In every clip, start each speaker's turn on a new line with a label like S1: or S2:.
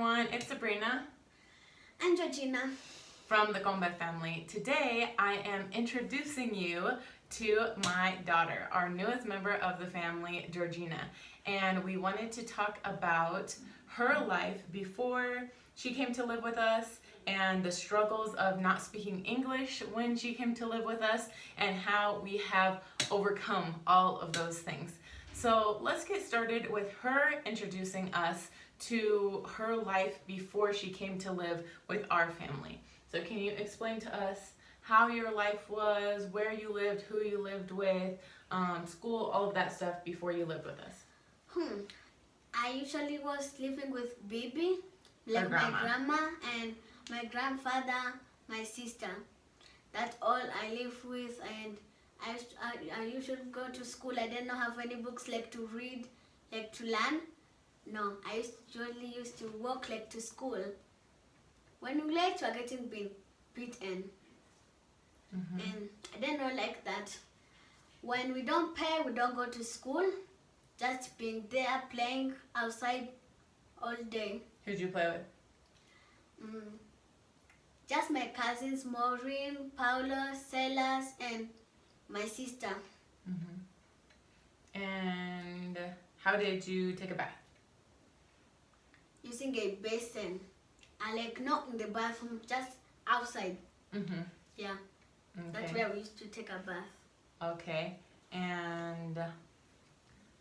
S1: everyone, it's Sabrina
S2: and Georgina
S1: from the Gomez family. Today I am introducing you to my daughter, our newest member of the family, Georgina. And we wanted to talk about her life before she came to live with us and the struggles of not speaking English when she came to live with us and how we have overcome all of those things. So let's get started with her introducing us to her life before she came to live with our family. So can you explain to us how your life was, where you lived, who you lived with, school, all of that stuff before you lived with us?
S2: I usually was living with Bibi, like
S1: grandma.
S2: my grandma and my grandfather, my sister. That's all I live with, and I usually go to school. I did not have any books like to read, like to learn. No, I usually used to walk like to school. When we late, we are getting beaten. And I didn't know like that. When we don't pay, we don't go to school. Just being there playing outside all day.
S1: Who'd you play with?
S2: Just my cousins, Maureen, Paulo, Silas, and my sister.
S1: And how did you take a bath?
S2: Using a basin. I like not in the bathroom, just outside. Yeah, that's where we used to take a bath.
S1: Okay, and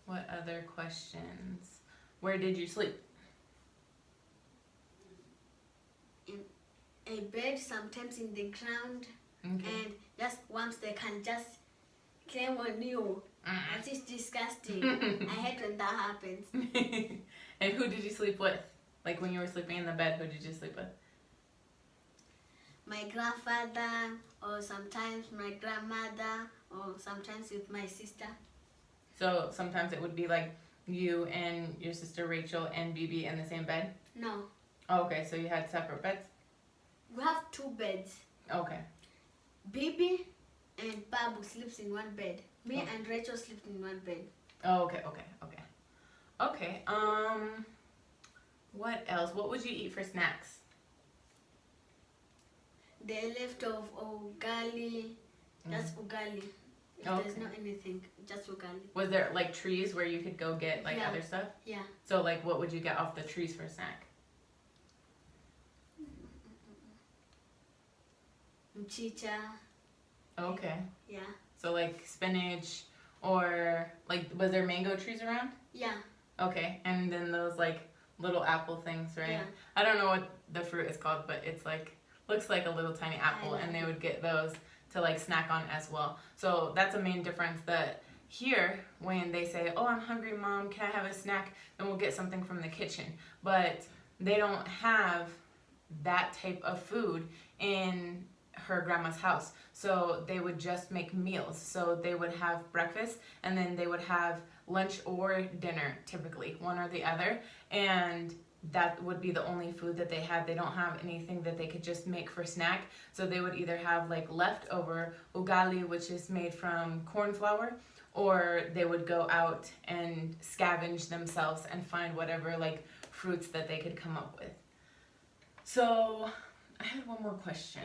S1: what other questions? Where did you sleep?
S2: In a bed, sometimes in the ground, and just once they can just climb on you. That is disgusting. I hate when that happens.
S1: And who did you sleep with? Like when you were sleeping in the bed, who did you sleep with?
S2: My grandfather, or sometimes my grandmother, or sometimes with my sister.
S1: So sometimes it would be like you and your sister Rachel and Bibi in the same bed?
S2: No.
S1: Oh, okay, so you had separate beds?
S2: We have two beds.
S1: Okay.
S2: Bibi and Babu sleeps in one bed. Me and Rachel sleep in one bed.
S1: Oh, okay. Okay, what else? What would you eat for snacks?
S2: The left of ugali, just ugali. If there's not anything, just ugali.
S1: Was there like trees where you could go get like other stuff?
S2: Yeah.
S1: So like what would you get off the trees for a snack?
S2: Mchicha.
S1: Okay.
S2: Yeah.
S1: So like spinach or like was there mango trees around?
S2: Yeah.
S1: Okay. And then those like little apple things, right?
S2: Yeah.
S1: I don't know what the fruit is called, but it's like looks like a little tiny apple and they would get those to like snack on as well. So that's a main difference that here when they say, "Oh, I'm hungry, Mom, can I have a snack?" then we'll get something from the kitchen. But they don't have that type of food in her grandma's house. So they would just make meals. So they would have breakfast and then they would have lunch or dinner, typically, one or the other. And that would be the only food that they had. They don't have anything that they could just make for snack. So they would either have like leftover ugali, which is made from corn flour, or they would go out and scavenge themselves and find whatever like fruits that they could come up with. So I had one more question.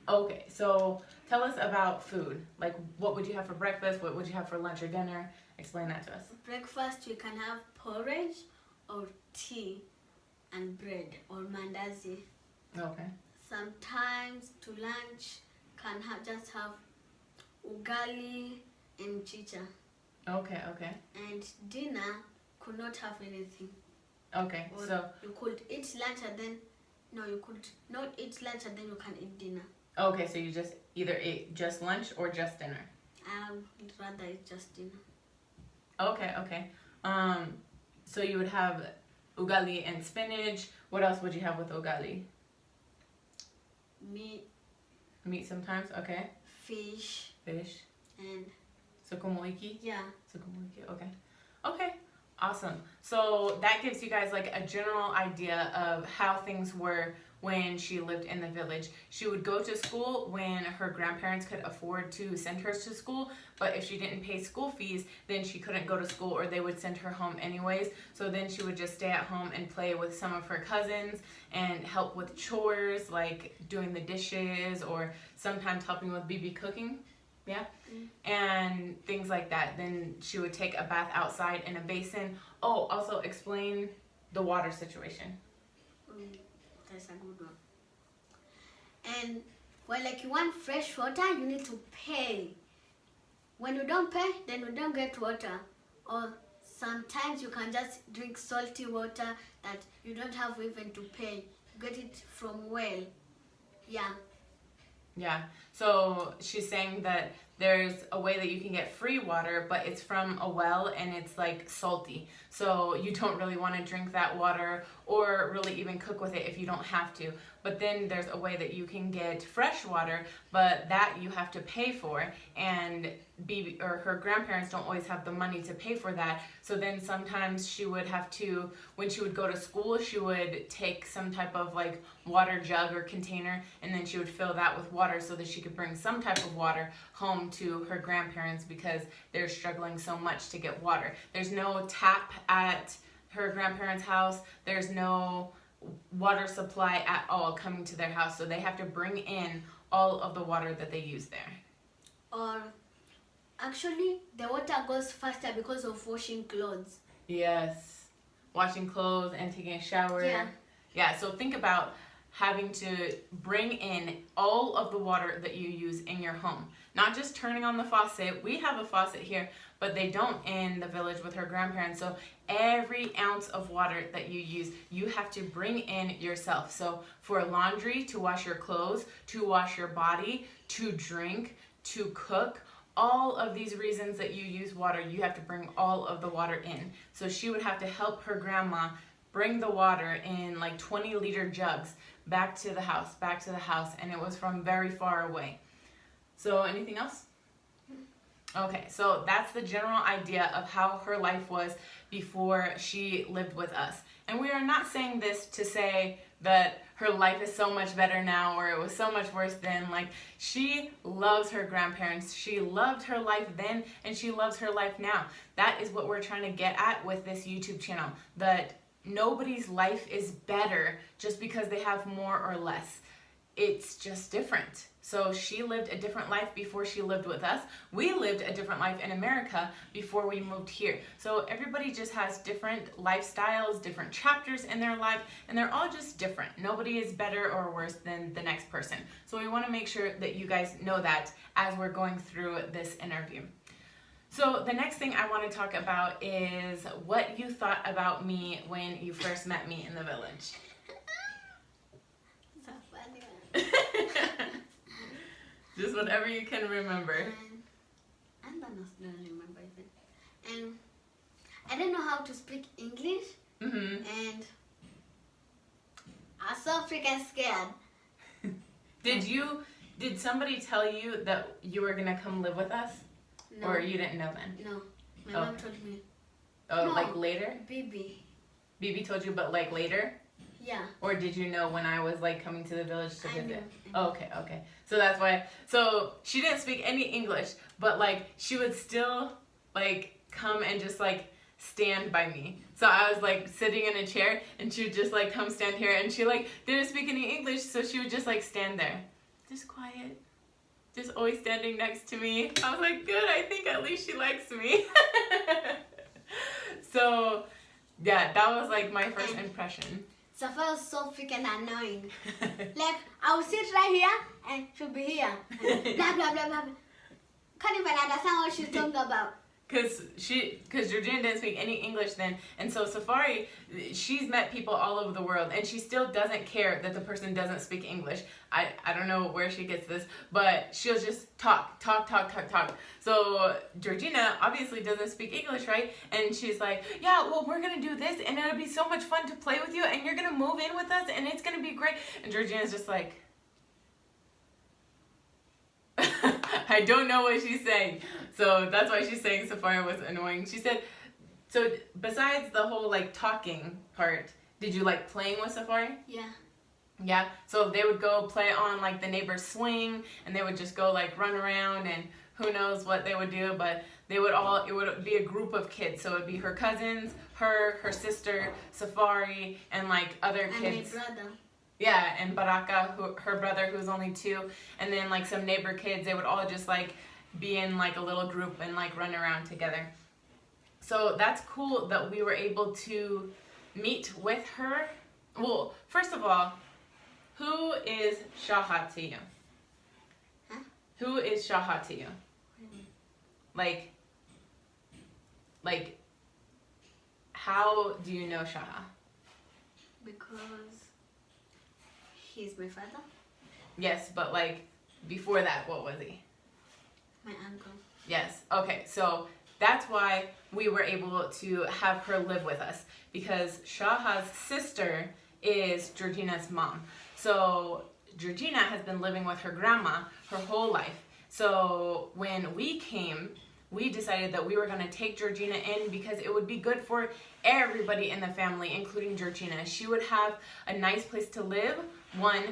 S1: Okay, so tell us about food. Like what would you have for breakfast? What would you have for lunch or dinner? Explain that to us.
S2: Breakfast, you can have porridge or tea and bread or mandazi.
S1: Okay.
S2: Sometimes to lunch, can just have ugali and mchicha.
S1: Okay.
S2: And dinner could not have anything.
S1: Okay,
S2: Or
S1: so
S2: you could eat lunch and then you could not eat lunch and then you can eat dinner.
S1: okay, so you just either ate just lunch or just dinner.
S2: I would rather eat just dinner.
S1: Okay. So you would have ugali and spinach. What else would you have with ugali? Meat sometimes. Okay.
S2: Fish. And
S1: Sukumoiki.
S2: yeah.
S1: Sukumoiki. Okay. Awesome. So that gives you guys like a general idea of how things were when she lived in the village. She would go to school when her grandparents could afford to send her to school, but if she didn't pay school fees, then she couldn't go to school, or they would send her home anyways. So then she would just stay at home and play with some of her cousins and help with chores like doing the dishes, or sometimes helping with BB cooking. Yeah. And things like that. Then she would take a bath outside in a basin. Oh, also explain the water situation.
S2: That's a good one. And well, like you want fresh water, you need to pay. When you don't pay, then you don't get water. Or sometimes you can just drink salty water that you don't have even to pay. You get it from well. Yeah.
S1: Yeah. So she's saying that there's a way that you can get free water, but it's from a well and it's like salty. So you don't really want to drink that water or really even cook with it if you don't have to. But then there's a way that you can get fresh water, but that you have to pay for, and her grandparents don't always have the money to pay for that. So then sometimes she would have to, when she would go to school, she would take some type of like water jug or container, and then she would fill that with water so that she could bring some type of water home to her grandparents, because they're struggling so much to get water. There's no tap at her grandparents' house. There's no water supply at all coming to their house, so they have to bring in all of the water that they use there.
S2: Or actually, the water goes faster because of washing clothes.
S1: Yes, washing clothes and taking a shower. Yeah, so think about having to bring in all of the water that you use in your home. Not just turning on the faucet. We have a faucet here, but they don't in the village with her grandparents. So every ounce of water that you use, you have to bring in yourself. So for laundry, to wash your clothes, to wash your body, to drink, to cook, all of these reasons that you use water, you have to bring all of the water in. So she would have to help her grandma bring the water in like 20-liter jugs back to the house, and it was from very far away. So anything else? Okay, so that's the general idea of how her life was before she lived with us. And we are not saying this to say that her life is so much better now, or it was so much worse then. Like, she loves her grandparents. She loved her life then, and she loves her life now. That is what we're trying to get at with this YouTube channel, that nobody's life is better just because they have more or less. It's just different. So she lived a different life before she lived with us. We lived a different life in America before we moved here. So everybody just has different lifestyles, different chapters in their life, and they're all just different. Nobody is better or worse than the next person. So we want to make sure that you guys know that as we're going through this interview. So the next thing I want to talk about is what you thought about me when you first met me in the village.
S2: So funny.
S1: Just whatever you can remember.
S2: I don't remember even. And I didn't know how to speak English. And I was so freaking scared.
S1: Did somebody tell you that you were gonna come live with us?
S2: No.
S1: Or you didn't know then?
S2: No. My mom told me.
S1: Oh,
S2: No.
S1: like later?
S2: Bibi
S1: told you, but like later?
S2: Yeah.
S1: Or did you know when I was like coming to the village to
S2: I
S1: visit?
S2: knew.
S1: Oh, okay. So that's why. So she didn't speak any English, but like she would still like come and just like stand by me. So I was like sitting in a chair, and she would just like come stand here, and she like didn't speak any English, so she would just like stand there, just quiet, just always standing next to me. I was like, good, I think at least she likes me. So yeah, that was like my first impression.
S2: Safa was so freaking annoying. Like, I would sit right here and she'll be here. Blah, blah, blah, blah. Can't even understand what she's talking about.
S1: Because Georgina didn't speak any English then, and so Safari, she's met people all over the world, and she still doesn't care that the person doesn't speak English. I don't know where she gets this, but she'll just talk. So Georgina obviously doesn't speak English, right? And she's like, yeah, well, we're gonna do this, and it'll be so much fun to play with you, and you're gonna move in with us, and it's gonna be great. And Georgina's just like, I don't know what she's saying. So that's why she's saying Safari was annoying. She said, so besides the whole like talking part, did you like playing with Safari?
S2: Yeah.
S1: Yeah, so they would go play on like the neighbor's swing, and they would just go like run around, and who knows what they would do, but it would be a group of kids. So it would be her cousins, her sister, Safari, and like other kids.
S2: And my brother.
S1: Yeah, and Baraka, her brother, who's only 2, and then like some neighbor kids. They would all just like be in like a little group and like run around together. So that's cool that we were able to meet with her. Well, first of all, who is Shaha to you?
S2: Huh?
S1: Who is Shaha to you? Like, how do you know Shaha?
S2: Because he's my father,
S1: Yes, but like before that, what was he?
S2: my uncle.
S1: Yes. Okay, so that's why we were able to have her live with us, because Shaha's sister is Georgina's mom. So Georgina has been living with her grandma her whole life. So when we came, we decided that we were going to take Georgina in because it would be good for everybody in the family, including Georgina. She would have a nice place to live, 1.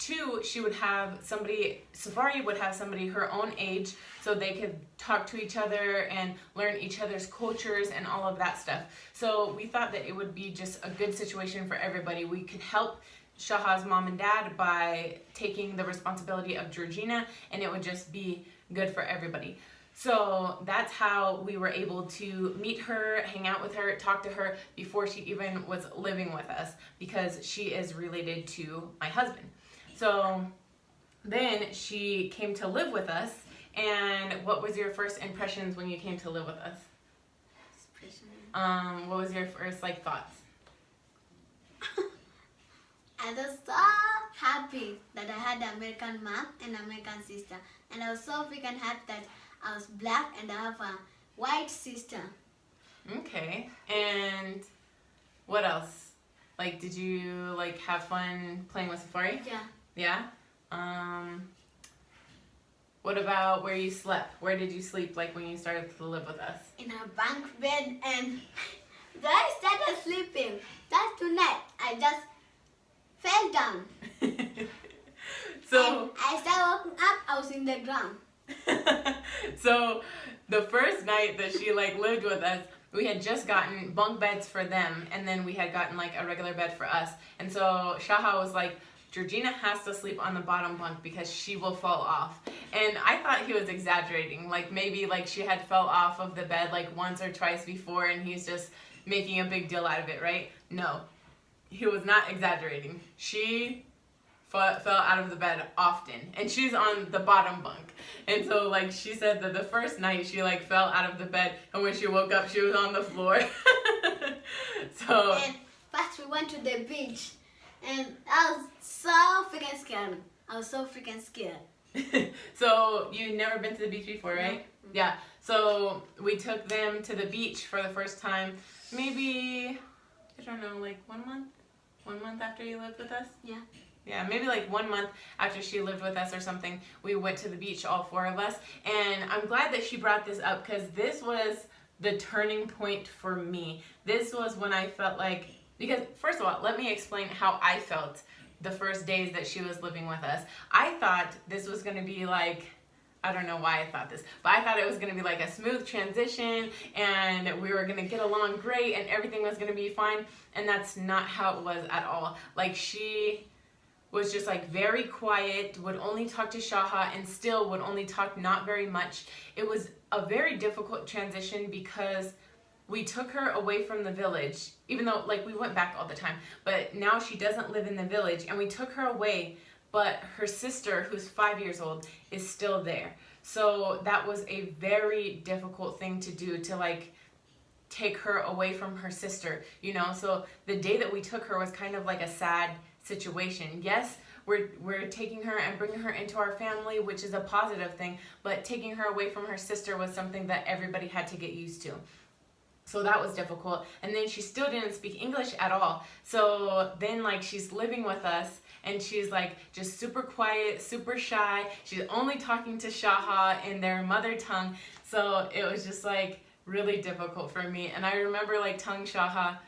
S1: 2, she would have somebody, Safari would have somebody her own age, so they could talk to each other and learn each other's cultures and all of that stuff. So we thought that it would be just a good situation for everybody. We could help Shaha's mom and dad by taking the responsibility of Georgina, and it would just be good for everybody. So that's how we were able to meet her, hang out with her, talk to her before she even was living with us, because she is related to my husband. So then she came to live with us, and what was your first impressions when you came to live with us? What was your first like thoughts?
S2: I was so happy that I had an American mom and American sister, and I was so freaking happy that I was black and I have a white sister.
S1: Okay, and what else? Like, did you like have fun playing with Safari?
S2: Yeah.
S1: Yeah. What about where you slept? Where did you sleep like when you started to live with us?
S2: In a bunk bed, and then I started sleeping. That tonight I just fell down.
S1: So
S2: And I started waking up, I was in the ground.
S1: so the first night that she like lived with us, we had just gotten bunk beds for them, and then we had gotten like a regular bed for us. And so Shaha was like, Georgina has to sleep on the bottom bunk because she will fall off. And I thought he was exaggerating. Like maybe like she had fell off of the bed like once or twice before, and he's just making a big deal out of it, right? No, he was not exaggerating. She fell out of the bed often, and she's on the bottom bunk. And so like she said that the first night she like fell out of the bed, and when she woke up she was on the floor. So
S2: And first we went to the beach, and I was so freaking scared. I was so freaking scared.
S1: so you've never been to the beach before, right?
S2: No.
S1: Yeah. So we took them to the beach for the first time, maybe, I don't know, like 1 month? 1 month after you lived with us?
S2: Yeah.
S1: Yeah, maybe like 1 month after she lived with us or something, we went to the beach, all 4 of us. And I'm glad that she brought this up, because this was the turning point for me. This was when I felt like, because first of all, let me explain how I felt the first days that she was living with us. I thought this was going to be like, I don't know why I thought this, but I thought it was going to be like a smooth transition, and we were going to get along great, and everything was going to be fine. And that's not how it was at all. Like, she was just like very quiet, would only talk to Shaha, and still would only talk not very much. It was a very difficult transition because we took her away from the village, even though like we went back all the time, but now she doesn't live in the village, and we took her away, but her sister, who's 5 years old, is still there. So that was a very difficult thing to do, to like take her away from her sister, you know? So the day that we took her was kind of like a sad situation. Yes, we're taking her and bringing her into our family, which is a positive thing, but taking her away from her sister was something that everybody had to get used to. So that was difficult. And then she still didn't speak English at all. So then like she's living with us, and she's like just super quiet, super shy. She's only talking to Shaha in their mother tongue. So it was just like really difficult for me. And I remember like telling Shaha,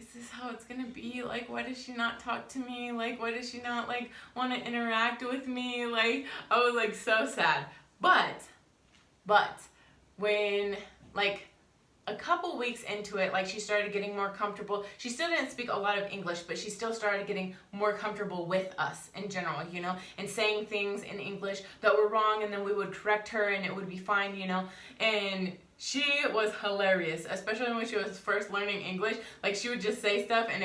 S1: is this how it's gonna be? Like, why does she not talk to me? Like, why does she not like want to interact with me? Like, I was like so sad. But when like a couple weeks into it, like she started getting more comfortable. She still didn't speak a lot of English, but she still started getting more comfortable with us in general, you know, and saying things in English that were wrong, and then we would correct her and it would be fine, you know. And she was hilarious, especially when she was first learning English. Like, she would just say stuff and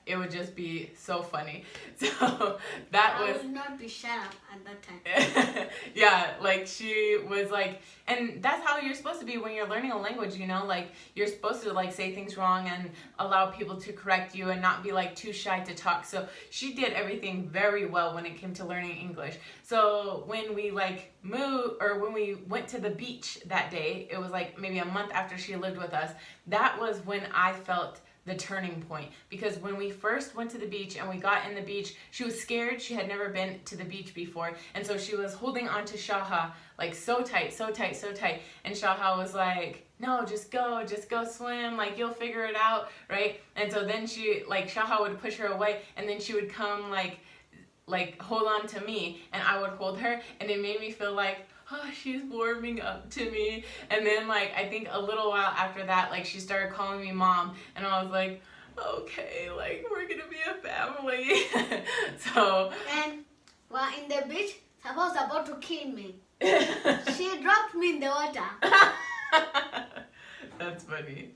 S1: it would just be so funny. So that
S2: I
S1: was
S2: would not be shut up at that time.
S1: yeah, like she was like, and that's how you're supposed to be when you're learning a language, you know, like you're supposed to like say things wrong and allow people to correct you and not be like too shy to talk. So she did everything very well when it came to learning English. So when we like moved, or when we went to the beach that day, it was like maybe a month after she lived with us. That was when I felt the turning point, because when we first went to the beach and we got in the beach, she was scared. She had never been to the beach before, and so she was holding on to Shaha like so tight, so tight, so tight, and Shaha was like, no, just go swim, like you'll figure it out, right? And so then she, like, Shaha would push her away, and then she would come like hold on to me, and I would hold her, and it made me feel like, oh, she's warming up to me. And then like I think a little while after that, like she started calling me mom, and I was like, okay, like we're gonna be a family. So
S2: And while in the beach, Safa was about to kill me. She dropped me in the water.
S1: that's funny.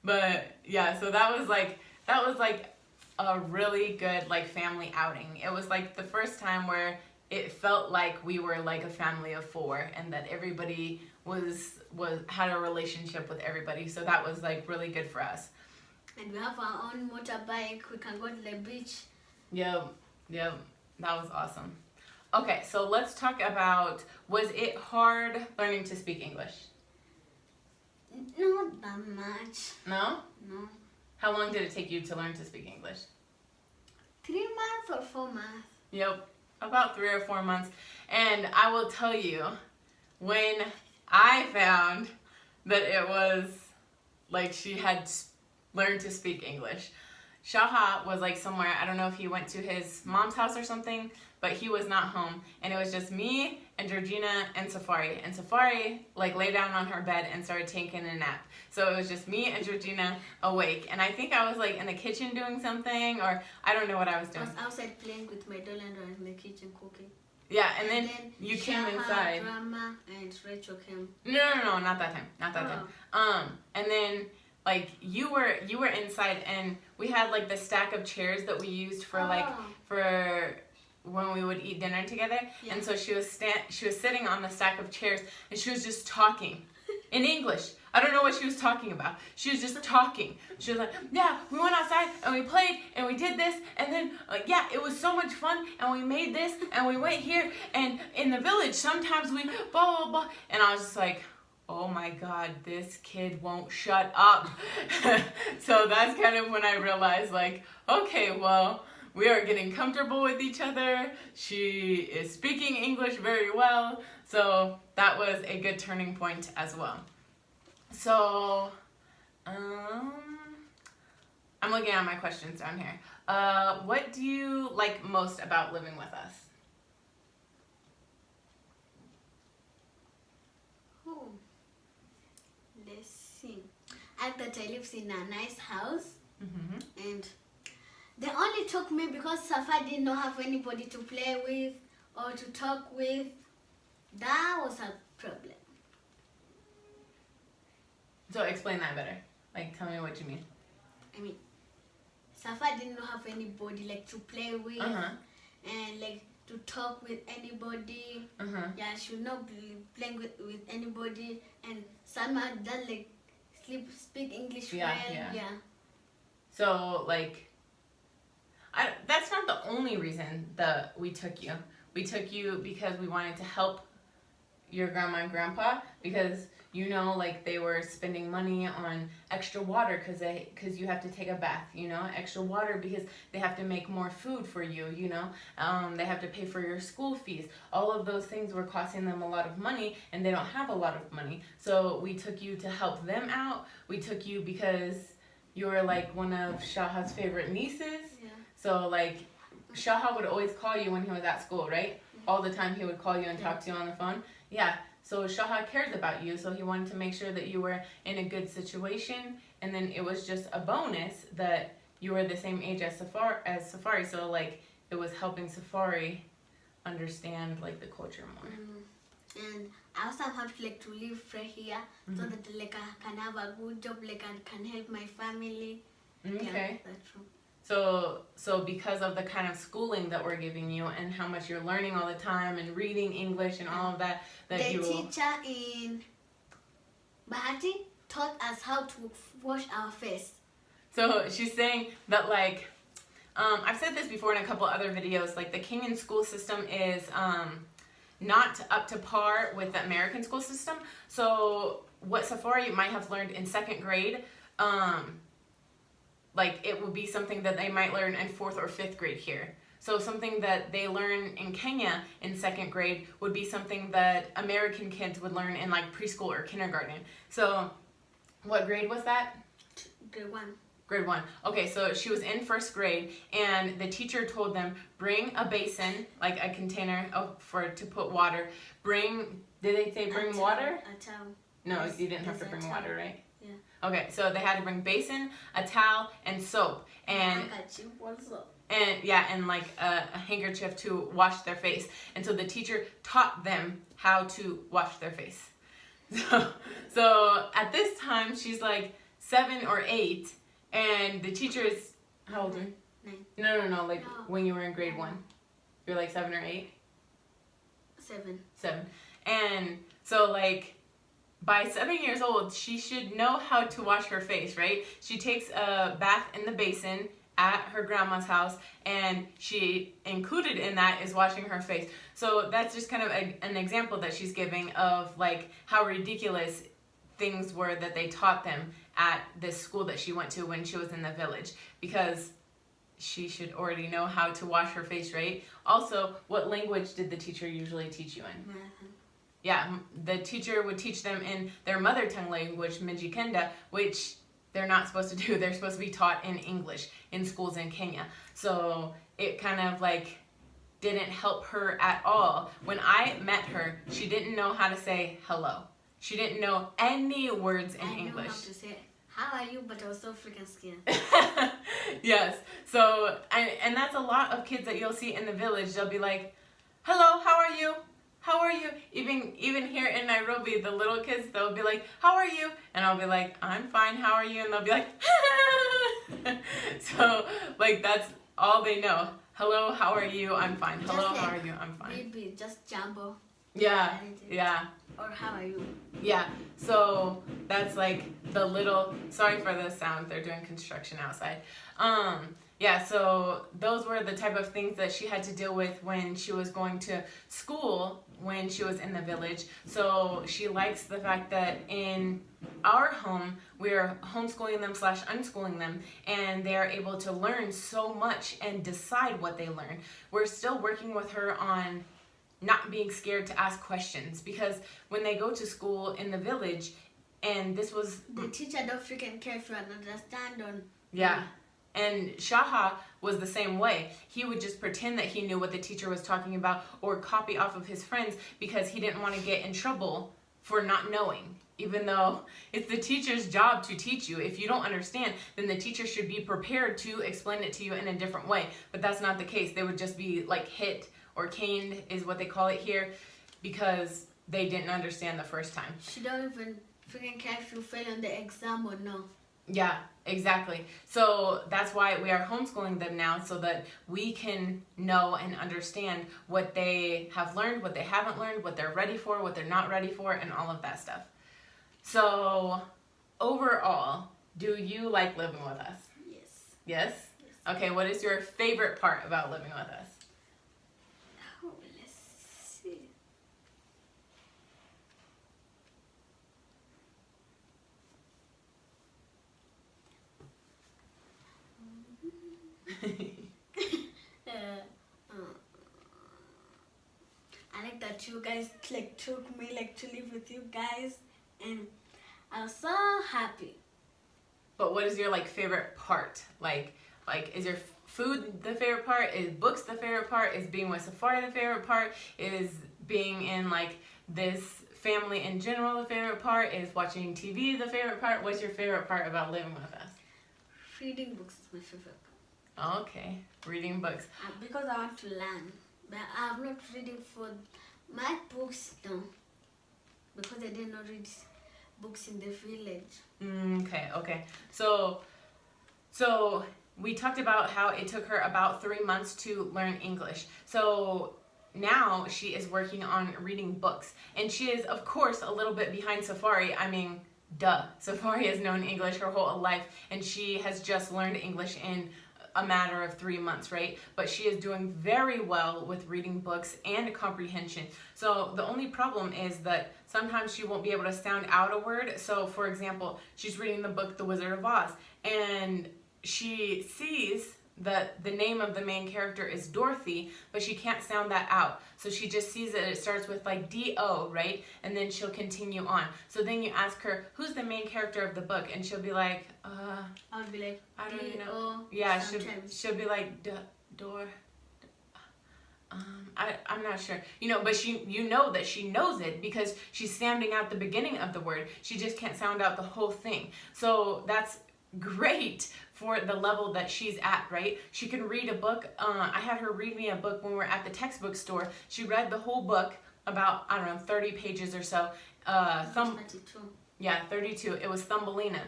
S1: But yeah, so that was like a really good like family outing. It was like the first time where it felt like we were like a family of four, and that everybody had a relationship with everybody. So that was like really good for us.
S2: And we have our own motorbike. We can go to the beach.
S1: Yep, that was awesome. Okay, so let's talk about, was it hard learning to speak English?
S2: Not that much.
S1: No?
S2: No.
S1: How long did it take you to learn to speak English?
S2: 3 months or 4 months?
S1: Yep, about 3 or 4 months. And I will tell you, when I found that it was like she had learned to speak English, Shaha was like somewhere, I don't know if he went to his mom's house or something, but he was not home, and it was just me and Georgina and Safari. And Safari like lay down on her bed and started taking a nap. So it was just me and Georgina awake, and I think I was like in the kitchen doing something, or I don't know what I was doing.
S2: I was outside playing with my doll, and I was in the kitchen cooking.
S1: Yeah, and then you came
S2: Shaha,
S1: inside.
S2: Drama, and Rachel came.
S1: No, not that time. And then like you were inside, and we had like the stack of chairs that we used for for when we would eat dinner together.
S2: Yeah.
S1: And so she was sitting on the stack of chairs, and she was just talking in English. I don't know what she was talking about. She was just talking. She was like, yeah, we went outside and we played and we did this, and then yeah, it was so much fun, and we made this and we went here, and in the village sometimes we blah blah blah. And I was just like, oh my God, this kid won't shut up. So that's kind of when I realized, like, okay, well, we are getting comfortable with each other. She is speaking English very well. So that was a good turning point as well. So, I'm looking at my questions down here. What do you like most about living with us?
S2: Oh, let's see. I thought I lived in a nice house, and they only took me because Safa did not have anybody to play with or to talk with. That was a problem.
S1: So explain that better. Like, tell me what you mean.
S2: I mean, Safa did not have anybody like to play with and like to talk with anybody. Yeah, she would not be playing with anybody, and Salma doesn't like speak English well. Yeah.
S1: So like, that's not the only reason that we took you. We took you because we wanted to help your grandma and grandpa, because you know, like, they were spending money on extra water because you have to take a bath, you know, extra water because they have to make more food for you, you know, they have to pay for your school fees. All of those things were costing them a lot of money, and they don't have a lot of money. So we took you to help them out. We took you because you were like one of Shaha's favorite nieces.
S2: Yeah.
S1: So like Shaha would always call you when he was at school, right? All the time he would call you and talk to you on the phone. Yeah. So Shaha cares about you, so he wanted to make sure that you were in a good situation, and then it was just a bonus that you were the same age as Safari, so like it was helping Safari understand like the culture more.
S2: And I also have to live right here so that like I can have a good job, like I can help my family.
S1: Okay.
S2: Yeah, that's true.
S1: So because of the kind of schooling that we're giving you and how much you're learning all the time and reading English and all of that
S2: The teacher in Bahati taught us how to wash our face.
S1: So she's saying that like, I've said this before in a couple other videos, like the Kenyan school system is not up to par with the American school system. So what Safari might have learned in 2nd grade, like it would be something that they might learn in 4th or 5th grade here. So something that they learn in Kenya in 2nd grade would be something that American kids would learn in like preschool or kindergarten. So what grade was that?
S2: Grade 1.
S1: Grade 1. Okay, so she was in 1st grade, and the teacher told them, bring a basin, like a container to put water. Did they say bring water?
S2: A towel.
S1: No,
S2: Yes,
S1: you didn't have to
S2: yes, a
S1: bring
S2: towel.
S1: water, right?
S2: Yeah.
S1: Okay, so they had to bring basin, a towel, and soap, and like a handkerchief to wash their face. And so the teacher taught them how to wash their face. So at this time, she's like 7 or 8, and the teacher is, how old are you?
S2: 9.
S1: No, like when you were in grade 1. You're like 7 or 8?
S2: 7.
S1: 7. And so like by 7 years old, she should know how to wash her face, right? She takes a bath in the basin at her grandma's house, and she included in that is washing her face. So that's just kind of an example that she's giving of like how ridiculous things were that they taught them at this school that she went to when she was in the village, because she should already know how to wash her face, right? Also, what language did the teacher usually teach you in? Yeah, the teacher would teach them in their mother tongue language, Mijikenda, which they're not supposed to do. They're supposed to be taught in English in schools in Kenya. So it kind of like didn't help her at all. When I met her, she didn't know how to say hello. She didn't know any words in English.
S2: I know how to say, how are you? But I was so freaking scared.
S1: Yes. So, and that's a lot of kids that you'll see in the village. They'll be like, hello, how are you? How are you? Even here in Nairobi, the little kids, they'll be like, how are you? And I'll be like, I'm fine, how are you? And they'll be like, so like that's all they know. Hello, how are you? I'm fine. Hello,
S2: Just
S1: how
S2: like
S1: are you? I'm fine.
S2: Maybe just jumbo.
S1: Yeah, yeah.
S2: Or how are you?
S1: Yeah, so that's like the little, sorry for the sound, they're doing construction outside. Yeah, so those were the type of things that she had to deal with when she was going to school when she was in the village. So she likes the fact that in our home, we're homeschooling them / unschooling them, and they are able to learn so much and decide what they learn. We're still working with her on not being scared to ask questions, because when they go to school in the village, and this was...
S2: The teacher don't freaking care if you understand or...
S1: Yeah. And Shaha was the same way. He would just pretend that he knew what the teacher was talking about or copy off of his friends because he didn't want to get in trouble for not knowing. Even though it's the teacher's job to teach you. If you don't understand, then the teacher should be prepared to explain it to you in a different way. But that's not the case. They would just be like hit or caned is what they call it here, because they didn't understand the first time.
S2: She don't even freaking care if you fail on the exam or no.
S1: Yeah, exactly. So that's why we are homeschooling them now, so that we can know and understand what they have learned, what they haven't learned, what they're ready for, what they're not ready for, and all of that stuff. So overall, do you like living with us?
S2: Yes.
S1: Yes? Okay, what is your favorite part about living with us?
S2: Oh, let's see. I like that you guys like took me like to live with you guys, and I was so happy.
S1: But what is your like favorite part? Like is your food the favorite part? Is books the favorite part? Is being with Safari the favorite part? Is being in like this family in general the favorite part? Is watching TV the favorite part? What's your favorite part about living with us?
S2: Reading books is my favorite part.
S1: Okay, reading books.
S2: Because I want to learn. But I'm not reading for math books, no. Because I did not read books in the village.
S1: Okay. So we talked about how it took her about 3 months to learn English. So now she is working on reading books. And she is, of course, a little bit behind Safari. I mean, duh. Safari has known English her whole life, and she has just learned English in a matter of 3 months, right? But she is doing very well with reading books and comprehension. So the only problem is that sometimes she won't be able to sound out a word. So for example, she's reading the book The Wizard of Oz, and she sees that the name of the main character is Dorothy, but she can't sound that out. So she just sees that it starts with like D-O, right? And then she'll continue on. So then you ask her, who's the main character of the book? And she'll be like,
S2: I would be like,
S1: I don't even know.
S2: D-O.
S1: Yeah,
S2: sometimes.
S1: she'll be like, door. I'm not sure. But you know that she knows it because she's sounding out the beginning of the word. She just can't sound out the whole thing. So that's great for the level that she's at, right? She can read a book. I had her read me a book when we were at the textbook store. She read the whole book, about, I don't know, 30 pages or so.
S2: 32.
S1: Yeah, 32. It was Thumbelina.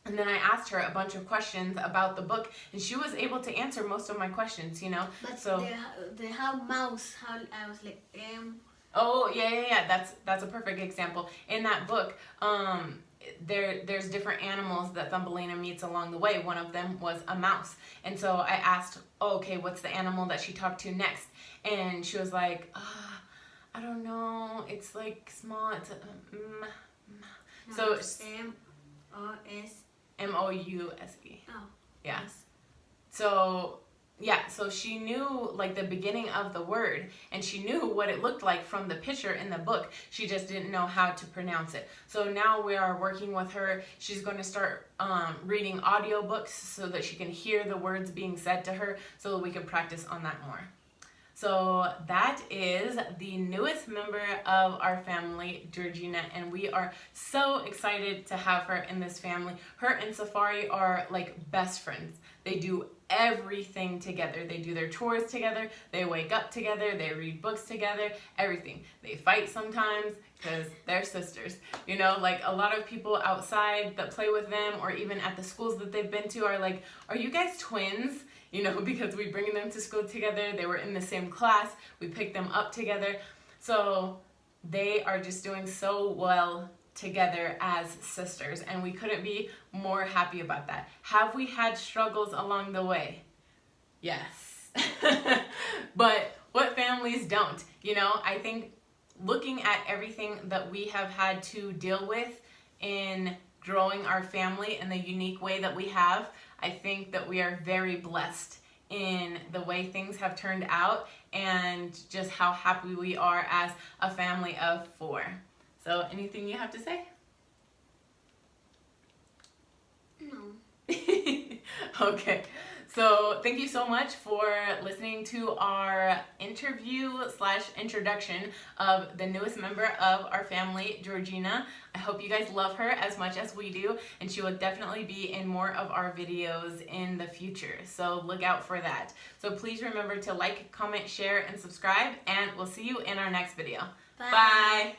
S1: And then I asked her a bunch of questions about the book, and she was able to answer most of my questions,
S2: But
S1: so
S2: they have mouse. How I was like,
S1: Oh, yeah. That's a perfect example. In that book, there's different animals that Thumbelina meets along the way. One of them was a mouse. And so I asked, okay, what's the animal that she talked to next? And she was like, I don't know. It's like small. It's so it's
S2: M-O-S.
S1: M-O-U-S-E.
S2: Oh.
S1: Yes. So she knew like the beginning of the word, and she knew what it looked like from the picture in the book. She just didn't know how to pronounce it. So now we are working with her. She's going to start reading audiobooks so that she can hear the words being said to her, so that we can practice on that more. So that is the newest member of our family, Georgina, and we are so excited to have her in this family. Her and Safari are like best friends. They do everything together. They do their chores together, they wake up together, they read books together, everything. They fight sometimes because they're sisters. Like a lot of people outside that play with them, or even at the schools that they've been to, are like, are you guys twins? Because we bring them to school together. They were in the same class. We picked them up together. So they are just doing so well together as sisters, and we couldn't be more happy about that. Have we had struggles along the way? Yes. But what families don't? I think looking at everything that we have had to deal with in growing our family in the unique way that we have, I think that we are very blessed in the way things have turned out, and just how happy we are as a family of 4. So anything you have to say?
S2: No.
S1: Okay. So thank you so much for listening to our interview/introduction of the newest member of our family, Georgina. I hope you guys love her as much as we do, and she will definitely be in more of our videos in the future. So look out for that. So please remember to like, comment, share, and subscribe, and we'll see you in our next video.
S2: Bye.
S1: Bye.